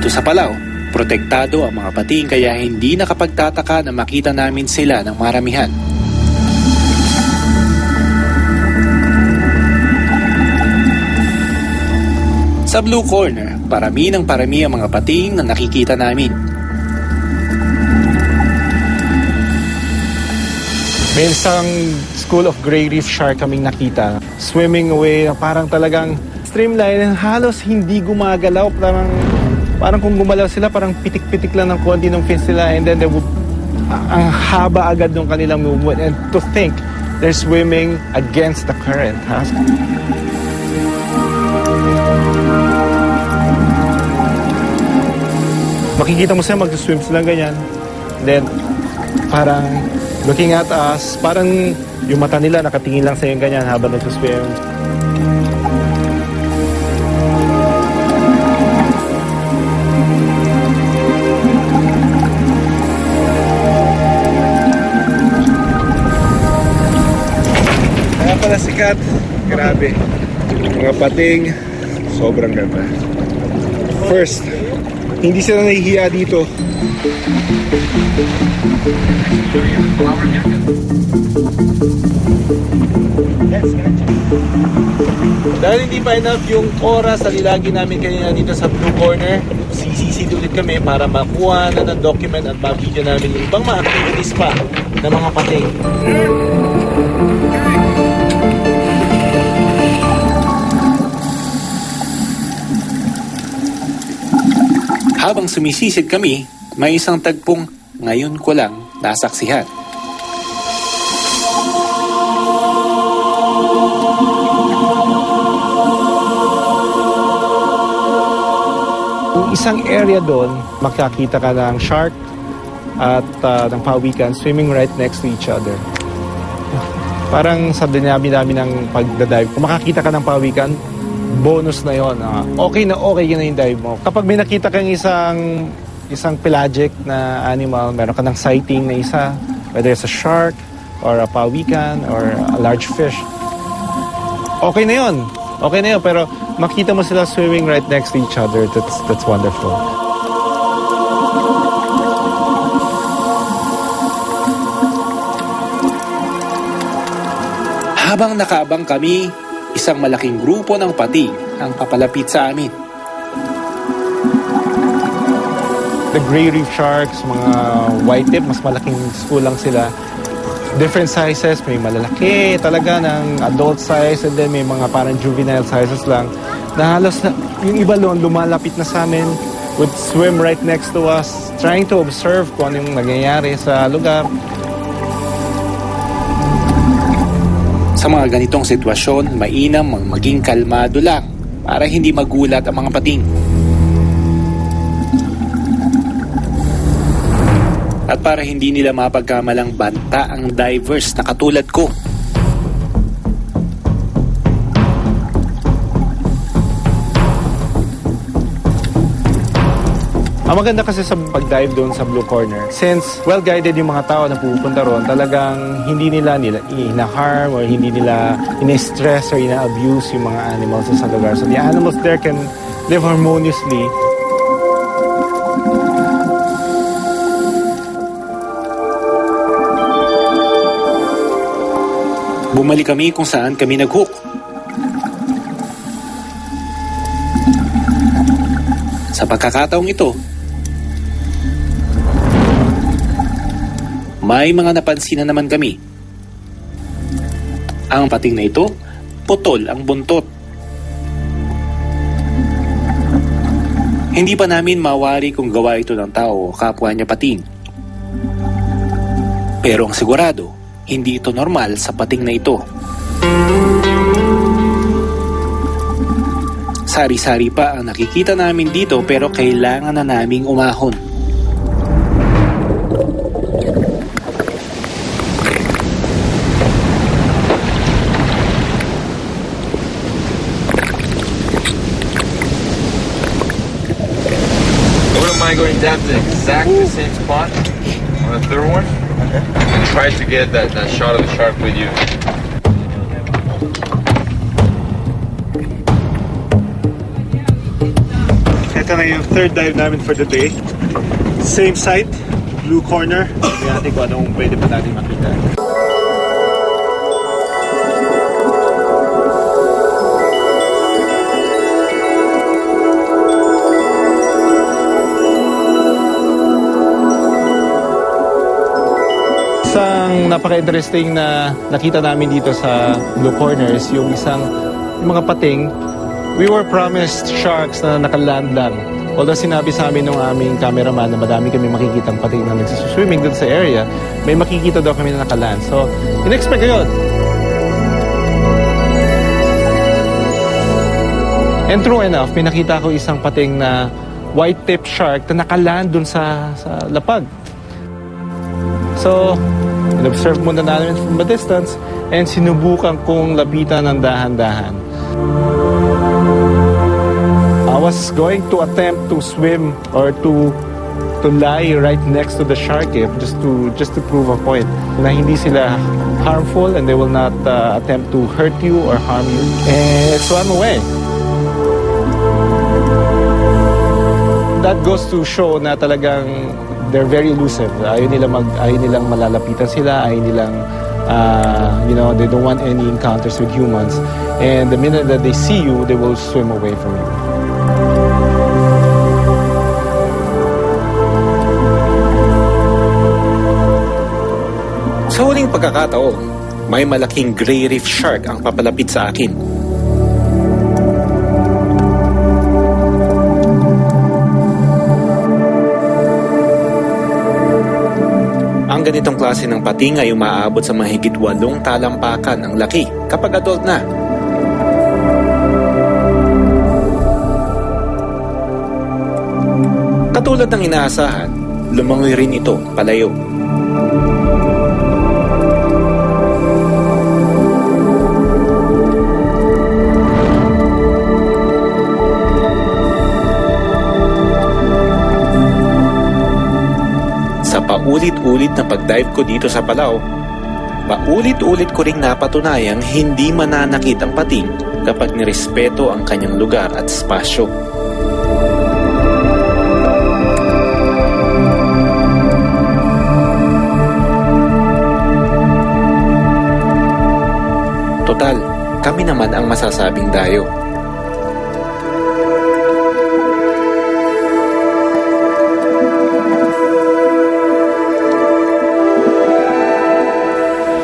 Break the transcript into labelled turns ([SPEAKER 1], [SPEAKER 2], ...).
[SPEAKER 1] Dito sa Palau, protektado ang mga pating kaya hindi nakapagtataka na makita namin sila ng maramihan. Sa Blue Corner, parami ang mga pating na nakikita namin.
[SPEAKER 2] May isang school of gray reef shark kaming nakita. Swimming away, parang talagang streamline, halos hindi gumagalaw. Parang kung gumalaw sila, parang pitik-pitik lang ng konti ng fins nila. And then ang haba agad ng kanilang movement. And to think, they're swimming against the current. Ha? Makikita mo sila, mag-swim sila ganyan. Then, parang looking at us, parang yung mata nila nakatingin lang sa yung ganyan habang nag-swim. Kaya pala sikat. Grabe. Mga pating, sobrang ganda. First, hindi sila nahihiya dito. Dahil hindi pa enough yung oras na nilagi namin kanina dito sa Blue Corner, sisisid ulit kami para makuha na ng document at ma-video namin yung ibang mga activities pa ng mga pating.
[SPEAKER 1] Habang sumisisid kami, may isang tagpong ngayon ko lang nasaksihan.
[SPEAKER 2] Yung isang area doon, makakita ka ng shark at ng pawikan swimming right next to each other. Parang sa dinabi-dami ng pagdadive, kung makakita ka ng pawikan, bonus na yon. Okay na yung dive mo. Kapag may nakita kang isang pelagic na animal, meron ka ng sighting na isa, whether it's a shark or a pawikan or a large fish, okay na yon. Pero makita mo sila swimming right next to each other, that's wonderful.
[SPEAKER 1] Habang nakaabang kami, isang malaking grupo ng pating ang papalapit sa amin.
[SPEAKER 2] The gray reef sharks, mga white tip, mas malaking school lang sila. Different sizes, may malalaki talaga ng adult size and then may mga parang juvenile sizes lang. Na halos na, yung iba lumalapit na sa amin, would swim right next to us, trying to observe kung ano yung nangyayari sa lugar.
[SPEAKER 1] Sa mga ganitong sitwasyon, mainam maging kalmado lang para hindi magulat ang mga pating. At para hindi nila mapagkamalang banta ang divers na katulad ko.
[SPEAKER 2] Ang maganda kasi sa pag-dive doon sa Blue Corner, since well-guided yung mga tao na pupunta roon, talagang hindi nila ina-harm or hindi nila ina-stress or ina-abuse yung mga animals sa lugar. So the animals there can live harmoniously.
[SPEAKER 1] Bumalik kami kung saan kami nag-hook. Sa pagkakataong ito, may mga napansin na naman kami. Ang pating na ito, putol ang buntot. Hindi pa namin mawari kung gawa ito ng tao o kapwa niya pating. Pero ang sigurado, hindi ito normal sa pating na ito. Sari-sari pa ang nakikita namin dito pero kailangan na naming umahon.
[SPEAKER 3] I going down to exactly the same spot on the third one. Okay. And try to get that shot of the shark with you.
[SPEAKER 2] ito na yung third dive namin for the day. Same site, blue corner. Tingnan natin kung anong pwede pa natin makita. Isang napaka-interesting na nakita namin dito sa Blue Corners, yung mga pating. We were promised sharks na nakaland lang. Although sinabi sa amin ng aming cameraman na madami kami makikitang pating na nagsiswimming dun sa area, may makikita daw kami na nakaland. So, in-expect ko yun. And true enough, may nakita ko isang pating na white-tip shark na nakaland dun sa lapag. So, in-observe muna namin from a distance and sinubukan kong lapitan ng dahan-dahan. I was going to attempt to swim or to lie right next to the shark just to prove a point na hindi sila harmful and they will not attempt to hurt you or harm you. And it swam away. That goes to show na talagang they're very elusive. Ayaw nilang malalapitan sila, ayaw nilang, they don't want any encounters with humans. And the minute that they see you, they will swim away from you.
[SPEAKER 1] Sa huling pagkakataon, may malaking gray reef shark ang papalapit sa akin. Ang ganitong klase ng pating ay umaabot sa mahigit 8 talampakan ang laki kapag adult na. Katulad ng inaasahan, lumangoy rin ito palayo. Paulit-ulit na pag-dive ko dito sa Palau, paulit-ulit ko ring napatunayang hindi mananakit ang pating kapag nirespeto ang kanyang lugar at spasyo. Total, kami naman ang masasabing dayo.